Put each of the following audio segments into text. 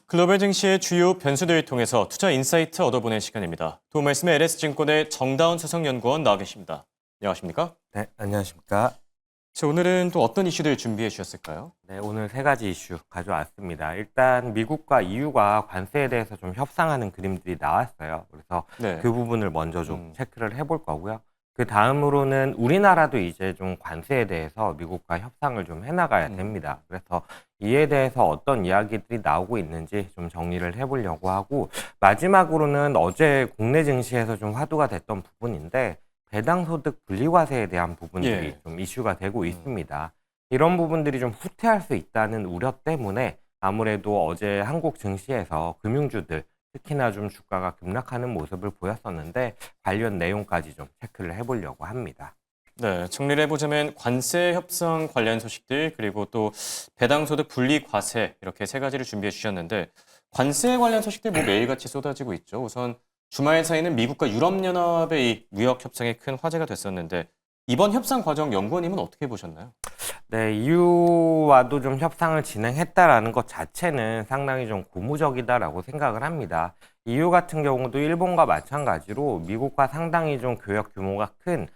글로벌 증시의 주요 변수들을 통해서 투자 인사이트 얻어보는 시간입니다. 도움 말씀에 LS증권의 정다운 수석연구원 나와 계십니다. 안녕하십니까? 네, 안녕하십니까. 자, 오늘은 또 어떤 이슈들 준비해 주셨을까요? 네, 오늘 세 가지 이슈 가져왔습니다. 일단 미국과 EU가 관세에 대해서 좀 협상하는 그림들이 나왔어요. 그래서 네. 그 부분을 먼저 좀 체크를 해볼 거고요. 그 다음으로는 우리나라도 이제 좀 관세에 대해서 미국과 협상을 좀 해나가야 됩니다. 그래서 이에 대해서 어떤 이야기들이 나오고 있는지 좀 정리를 해보려고 하고, 마지막으로는 어제 국내 증시에서 좀 화두가 됐던 부분인데 배당소득 분리과세에 대한 부분들이 예. 좀 이슈가 되고 있습니다. 이런 부분들이 좀 후퇴할 수 있다는 우려 때문에 아무래도 어제 한국 증시에서 금융주들 특히나 좀 주가가 급락하는 모습을 보였었는데 관련 내용까지 좀 체크를 해보려고 합니다. 네, 정리를 해보자면 관세 협상 관련 소식들 그리고 또 배당소득 분리 과세 이렇게 세 가지를 준비해 주셨는데 관세 관련 소식들 뭐 매일같이 쏟아지고 있죠. 우선 주말 사이는 미국과 유럽연합의 이 무역 협상에 큰 화제가 됐었는데 이번 협상 과정 연구원님은 어떻게 보셨나요? 네, EU와도 좀 협상을 진행했다라는 것 자체는 상당히 좀 고무적이다라고 생각을 합니다. EU 같은 경우도 일본과 마찬가지로 미국과 상당히 좀 교역 규모가 큰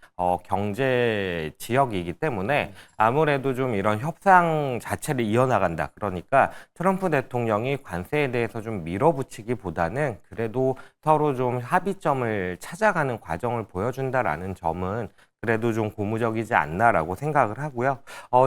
경제 지역이기 때문에 아무래도 좀 이런 협상 자체를 이어나간다. 그러니까 트럼프 대통령이 관세에 대해서 좀 밀어붙이기보다는 그래도 서로 좀 합의점을 찾아가는 과정을 보여준다라는 점은 그래도 좀 고무적이지 않나라고 생각을 하고요.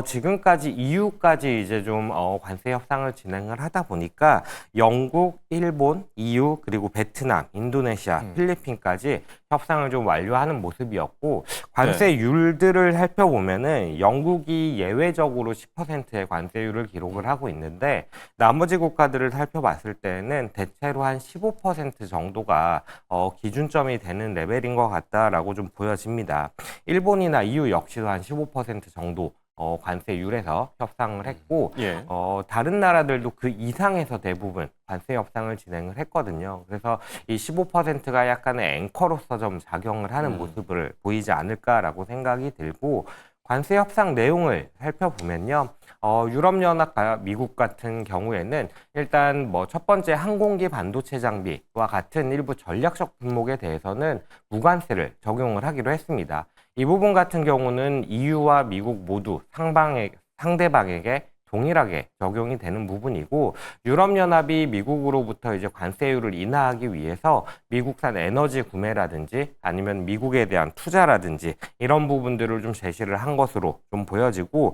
지금까지 EU까지 이제 좀 관세 협상을 진행을 하다 보니까 영국, 일본, EU 그리고 베트남, 인도네시아, 필리핀까지 협상을 좀 완료하는 모습이었고 관세율들을 살펴보면은 영국이 예외적으로 10%의 관세율을 기록을 하고 있는데 나머지 국가들을 살펴봤을 때는 대체로 한 15% 정도가 기준점이 되는 레벨인 것 같다라고 좀 보여집니다. 일본이나 EU 역시도 한 15% 정도 관세율에서 협상을 했고 예. 다른 나라들도 그 이상에서 대부분 관세 협상을 진행을 했거든요. 그래서 이 15%가 약간의 앵커로서 좀 작용을 하는 모습을 보이지 않을까라고 생각이 들고 관세 협상 내용을 살펴보면요. 유럽연합과 미국 같은 경우에는 일단 뭐 첫 번째 항공기 반도체 장비와 같은 일부 전략적 품목에 대해서는 무관세를 적용을 하기로 했습니다. 이 부분 같은 경우는 EU와 미국 모두 상대방에게 동일하게 적용이 되는 부분이고 유럽연합이 미국으로부터 이제 관세율을 인하하기 위해서 미국산 에너지 구매라든지 아니면 미국에 대한 투자라든지 이런 부분들을 좀 제시를 한 것으로 좀 보여지고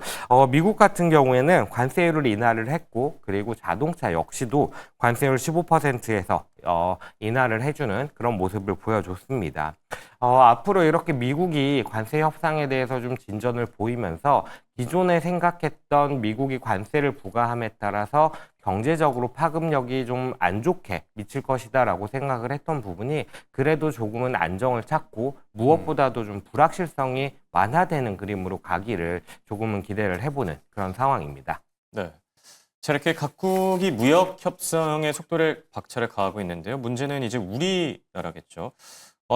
미국 같은 경우에는 관세율을 인하를 했고 그리고 자동차 역시도 관세율 15%에서 인하를 해주는 그런 모습을 보여줬습니다. 앞으로 이렇게 미국이 관세 협상에 대해서 좀 진전을 보이면서 기존에 생각했던 미국이 관세를 부과함에 따라서 경제적으로 파급력이 좀 안 좋게 미칠 것이다라고 생각을 했던 부분이 그래도 조금은 안정을 찾고 무엇보다도 좀 불확실성이 완화되는 그림으로 가기를 조금은 기대를 해보는 그런 상황입니다. 네. 자, 이렇게 각국이 무역 협상의 속도를 박차를 가하고 있는데요. 문제는 이제 우리나라겠죠.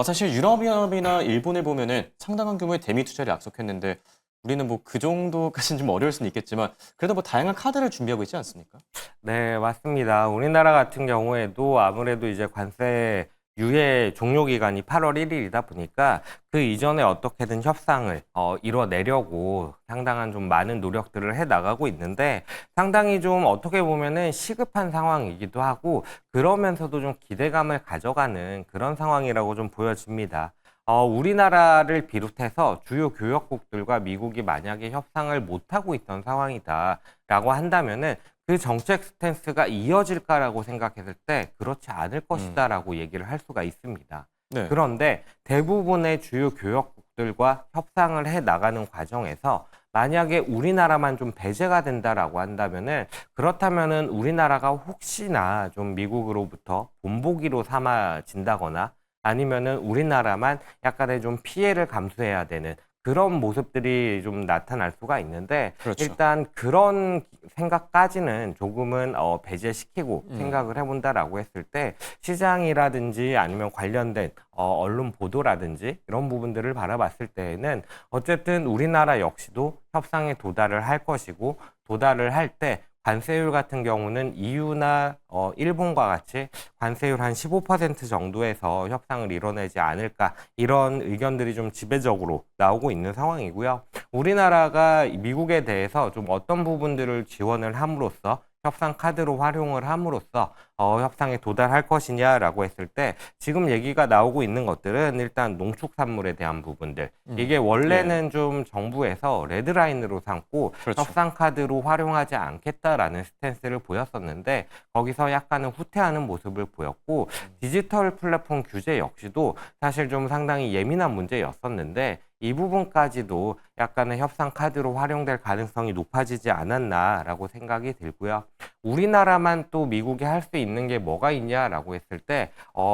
사실 유럽연합이나 일본을 보면은 상당한 규모의 대미 투자를 약속했는데 우리는 뭐 그 정도까지는 좀 어려울 수는 있겠지만 그래도 뭐 다양한 카드를 준비하고 있지 않습니까? 네, 맞습니다. 우리나라 같은 경우에도 아무래도 이제 관세 유예 종료 기간이 8월 1일이다 보니까 그 이전에 어떻게든 협상을 이뤄내려고 상당한 좀 많은 노력들을 해 나가고 있는데 상당히 좀 어떻게 보면은 시급한 상황이기도 하고 그러면서도 좀 기대감을 가져가는 그런 상황이라고 좀 보여집니다. 우리나라를 비롯해서 주요 교역국들과 미국이 만약에 협상을 못하고 있던 상황이다라고 한다면은 그 정책 스탠스가 이어질까라고 생각했을 때 그렇지 않을 것이다라고 얘기를 할 수가 있습니다. 네. 그런데 대부분의 주요 교역국들과 협상을 해 나가는 과정에서 만약에 우리나라만 좀 배제가 된다라고 한다면은 그렇다면은 우리나라가 혹시나 좀 미국으로부터 본보기로 삼아진다거나 아니면은 우리나라만 약간의 좀 피해를 감수해야 되는 그런 모습들이 좀 나타날 수가 있는데 그렇죠. 일단 그런 생각까지는 조금은 배제시키고 생각을 해본다라고 했을 때 시장이라든지 아니면 관련된 언론 보도라든지 이런 부분들을 바라봤을 때에는 어쨌든 우리나라 역시도 협상에 도달을 할 것이고 도달을 할 때 관세율 같은 경우는 EU나 일본과 같이 관세율 한 15% 정도에서 협상을 이뤄내지 않을까 이런 의견들이 좀 지배적으로 나오고 있는 상황이고요. 우리나라가 미국에 대해서 좀 어떤 부분들을 지원을 함으로써 협상 카드로 활용을 함으로써 협상에 도달할 것이냐라고 했을 때 지금 얘기가 나오고 있는 것들은 일단 농축산물에 대한 부분들 이게 원래는 좀 정부에서 레드라인으로 삼고 그렇죠. 협상 카드로 활용하지 않겠다라는 스탠스를 보였었는데 거기서 약간은 후퇴하는 모습을 보였고 디지털 플랫폼 규제 역시도 사실 좀 상당히 예민한 문제였었는데 이 부분까지도 약간의 협상 카드로 활용될 가능성이 높아지지 않았나라고 생각이 들고요. 우리나라만 또 미국이 할 수 있는 게 뭐가 있냐라고 했을 때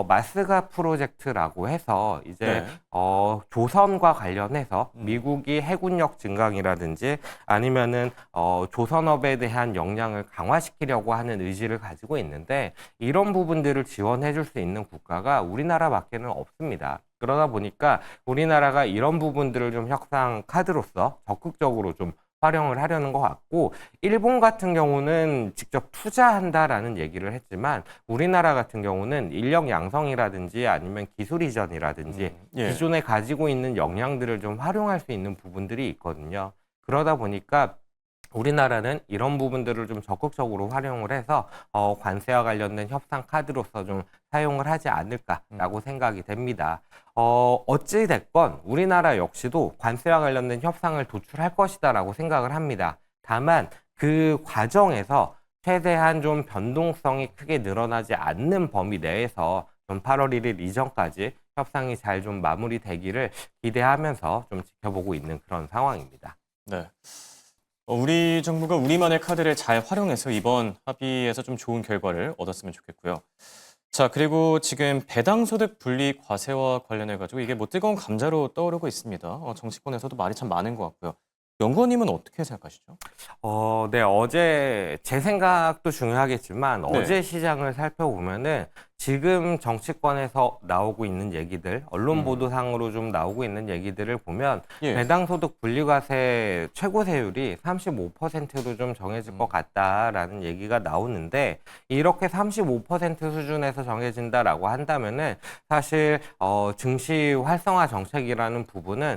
마스가 프로젝트라고 해서 이제 네. 조선과 관련해서 미국이 해군력 증강이라든지 아니면은 조선업에 대한 역량을 강화시키려고 하는 의지를 가지고 있는데 이런 부분들을 지원해 줄 수 있는 국가가 우리나라밖에는 없습니다. 그러다 보니까 우리나라가 이런 부분들을 좀 협상 카드로서 적극적으로 좀 활용을 하려는 것 같고 일본 같은 경우는 직접 투자한다라는 얘기를 했지만 우리나라 같은 경우는 인력 양성이라든지 아니면 기술 이전이라든지 예. 기존에 가지고 있는 역량들을 좀 활용할 수 있는 부분들이 있거든요. 그러다 보니까 우리나라는 이런 부분들을 좀 적극적으로 활용을 해서 관세와 관련된 협상 카드로서 좀 사용을 하지 않을까라고 생각이 됩니다. 어찌 됐건 우리나라 역시도 관세와 관련된 협상을 도출할 것이다라고 생각을 합니다. 다만 그 과정에서 최대한 좀 변동성이 크게 늘어나지 않는 범위 내에서 좀 8월 1일 이전까지 협상이 잘 좀 마무리되기를 기대하면서 좀 지켜보고 있는 그런 상황입니다. 네. 우리 정부가 우리만의 카드를 잘 활용해서 이번 합의에서 좀 좋은 결과를 얻었으면 좋겠고요. 자, 그리고 지금 배당소득 분리 과세와 관련해가지고 이게 뭐 뜨거운 감자로 떠오르고 있습니다. 정치권에서도 말이 참 많은 것 같고요. 연구원님은 어떻게 생각하시죠? 네, 어제 제 생각도 중요하겠지만 네. 어제 시장을 살펴보면은 지금 정치권에서 나오고 있는 얘기들, 언론 보도상으로 좀 나오고 있는 얘기들을 보면 예. 배당소득 분리과세 최고세율이 35%로 좀 정해질 것 같다라는 얘기가 나오는데 이렇게 35% 수준에서 정해진다라고 한다면은 사실 증시 활성화 정책이라는 부분은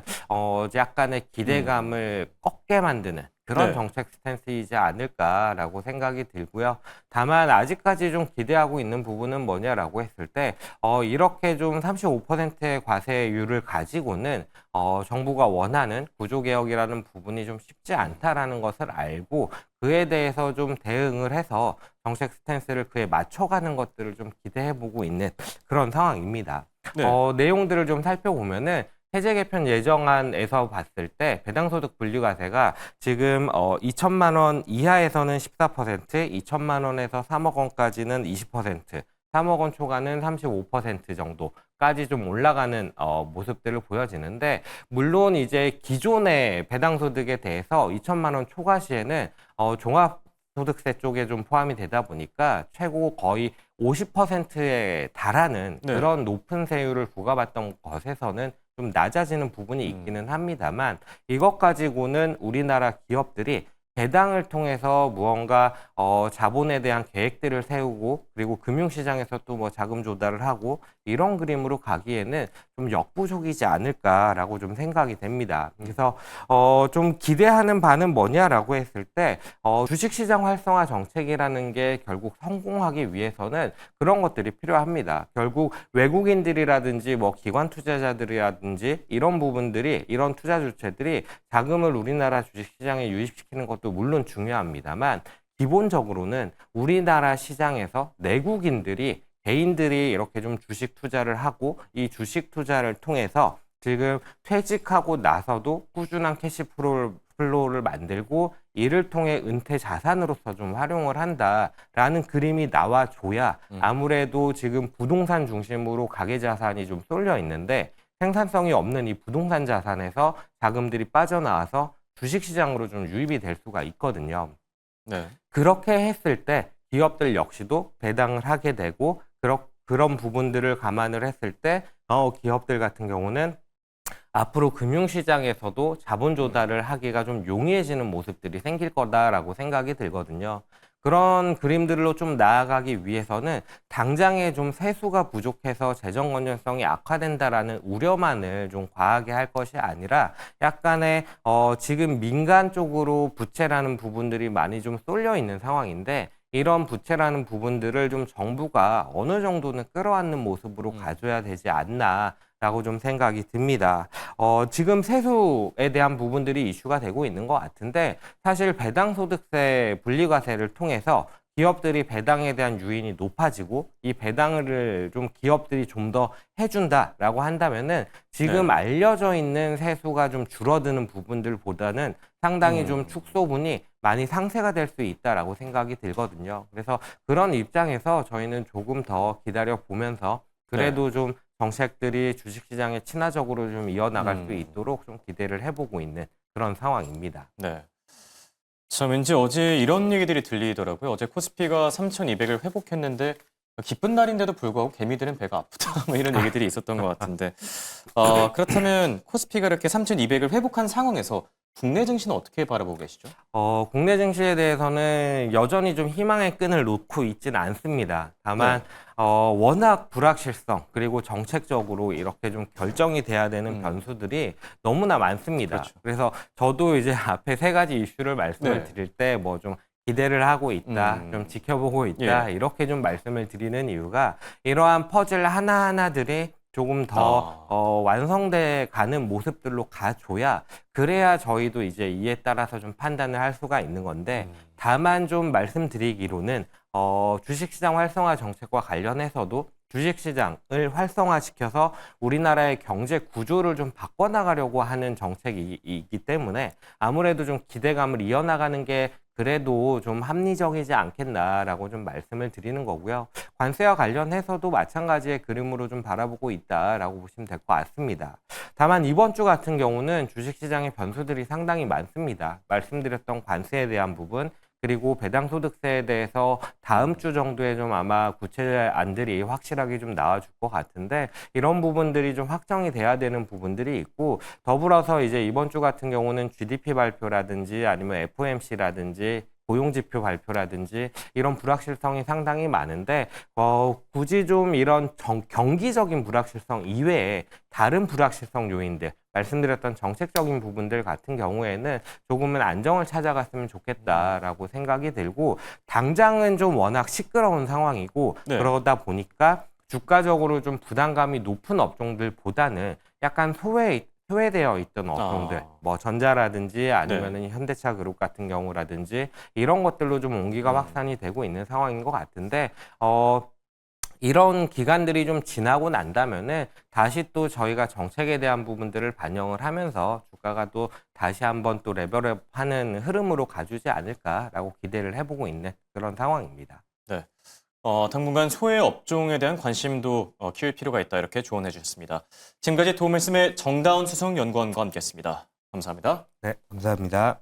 약간의 기대감을 꺾게 만드는 그런 네. 정책 스탠스이지 않을까라고 생각이 들고요. 다만 아직까지 좀 기대하고 있는 부분은 뭐냐라고 했을 때 이렇게 좀 35%의 과세율을 가지고는 정부가 원하는 구조개혁이라는 부분이 좀 쉽지 않다라는 것을 알고 그에 대해서 좀 대응을 해서 정책 스탠스를 그에 맞춰가는 것들을 좀 기대해보고 있는 그런 상황입니다. 네. 내용들을 좀 살펴보면은 세제 개편 예정안에서 봤을 때 배당소득 분리과세가 지금 2천만 원 이하에서는 14%, 2천만 원에서 3억 원까지는 20%, 3억 원 초과는 35% 정도까지 좀 올라가는 모습들을 보여지는데 물론 이제 기존의 배당소득에 대해서 2천만 원 초과 시에는 종합소득세 쪽에 좀 포함이 되다 보니까 최고 거의 50%에 달하는 네. 그런 높은 세율을 부과받던 것에서는 좀 낮아지는 부분이 있기는 합니다만 이것 가지고는 우리나라 기업들이 배당을 통해서 무언가 자본에 대한 계획들을 세우고 그리고 금융시장에서 또 뭐 자금 조달을 하고 이런 그림으로 가기에는 좀 역부족이지 않을까라고 좀 생각이 됩니다. 그래서 좀 기대하는 바는 뭐냐라고 했을 때 주식시장 활성화 정책이라는 게 결국 성공하기 위해서는 그런 것들이 필요합니다. 결국 외국인들이라든지 뭐 기관 투자자들이라든지 이런 부분들이 이런 투자 주체들이 자금을 우리나라 주식시장에 유입시키는 것도 물론 중요합니다만 기본적으로는 우리나라 시장에서 내국인들이 개인들이 이렇게 좀 주식 투자를 하고 이 주식 투자를 통해서 지금 퇴직하고 나서도 꾸준한 캐시플로우를 만들고 이를 통해 은퇴 자산으로서 좀 활용을 한다라는 그림이 나와줘야 아무래도 지금 부동산 중심으로 가계 자산이 좀 쏠려 있는데 생산성이 없는 이 부동산 자산에서 자금들이 빠져나와서 주식시장으로 좀 유입이 될 수가 있거든요. 네. 그렇게 했을 때 기업들 역시도 배당을 하게 되고 그런 부분들을 감안을 했을 때 기업들 같은 경우는 앞으로 금융시장에서도 자본 조달을 하기가 좀 용이해지는 모습들이 생길 거다라고 생각이 들거든요. 그런 그림들로 좀 나아가기 위해서는 당장에 좀 세수가 부족해서 재정 건전성이 악화된다라는 우려만을 좀 과하게 할 것이 아니라 약간의 지금 민간 쪽으로 부채라는 부분들이 많이 좀 쏠려 있는 상황인데 이런 부채라는 부분들을 좀 정부가 어느 정도는 끌어안는 모습으로 가져야 되지 않나라고 좀 생각이 듭니다. 지금 세수에 대한 부분들이 이슈가 되고 있는 것 같은데 사실 배당소득세 분리과세를 통해서 기업들이 배당에 대한 유인이 높아지고 이 배당을 좀 기업들이 좀 더 해준다라고 한다면은 지금 네. 알려져 있는 세수가 좀 줄어드는 부분들보다는 상당히 좀 축소분이 많이 상쇄가 될 수 있다라고 생각이 들거든요. 그래서 그런 입장에서 저희는 조금 더 기다려 보면서 그래도 좀 정책들이 주식시장에 친화적으로 좀 이어나갈 수 있도록 좀 기대를 해보고 있는 그런 상황입니다. 네. 참 왠지 어제 이런 얘기들이 들리더라고요. 어제 코스피가 3,200을 회복했는데 기쁜 날인데도 불구하고 개미들은 배가 아프다 뭐 이런 얘기들이 있었던 것 같은데 그렇다면 코스피가 이렇게 3,200을 회복한 상황에서 국내 증시는 어떻게 바라보고 계시죠? 국내 증시에 대해서는 여전히 좀 희망의 끈을 놓고 있지는 않습니다. 다만, 워낙 불확실성, 그리고 정책적으로 이렇게 좀 결정이 돼야 되는 변수들이 너무나 많습니다. 그렇죠. 그래서 저도 이제 앞에 세 가지 이슈를 말씀을 네. 드릴 때 뭐 좀 기대를 하고 있다, 음. 좀 지켜보고 있다, 이렇게 좀 말씀을 드리는 이유가 이러한 퍼즐 하나하나들이 조금 더 완성돼 가는 모습들로 가줘야 그래야 저희도 이제 이에 따라서 좀 판단을 할 수가 있는 건데 다만 좀 말씀드리기로는 주식시장 활성화 정책과 관련해서도 주식시장을 활성화시켜서 우리나라의 경제 구조를 좀 바꿔나가려고 하는 정책이기 때문에 아무래도 좀 기대감을 이어나가는 게 그래도 좀 합리적이지 않겠나라고 좀 말씀을 드리는 거고요. 관세와 관련해서도 마찬가지의 그림으로 좀 바라보고 있다라고 보시면 될 것 같습니다. 다만 이번 주 같은 경우는 주식시장의 변수들이 상당히 많습니다. 말씀드렸던 관세에 대한 부분, 그리고 배당소득세에 대해서 다음 주 정도에 좀 아마 구체안들이 확실하게 좀 나와줄 것 같은데 이런 부분들이 좀 확정이 돼야 되는 부분들이 있고 더불어서 이제 이번 주 같은 경우는 GDP 발표라든지 아니면 FOMC라든지 고용지표 발표라든지 이런 불확실성이 상당히 많은데 굳이 좀 이런 경기적인 불확실성 이외에 다른 불확실성 요인들 말씀드렸던 정책적인 부분들 같은 경우에는 조금은 안정을 찾아갔으면 좋겠다라고 생각이 들고 당장은 좀 워낙 시끄러운 상황이고 네. 그러다 보니까 주가적으로 좀 부담감이 높은 업종들보다는 약간 소외되어 있던 업종들, 뭐 전자라든지 아니면은 현대차 그룹 같은 경우라든지 이런 것들로 좀 온기가 확산이 되고 있는 상황인 것 같은데 이런 기간들이 좀 지나고 난다면은 다시 또 저희가 정책에 대한 부분들을 반영을 하면서 주가가 또 다시 한번 또 레벨업하는 흐름으로 가주지 않을까라고 기대를 해보고 있는 그런 상황입니다. 네. 당분간 소외 업종에 대한 관심도 키울 필요가 있다 이렇게 조언해 주셨습니다. 지금까지 도움 말씀의 정다운 수석연구원과 함께했습니다. 감사합니다. 네, 감사합니다.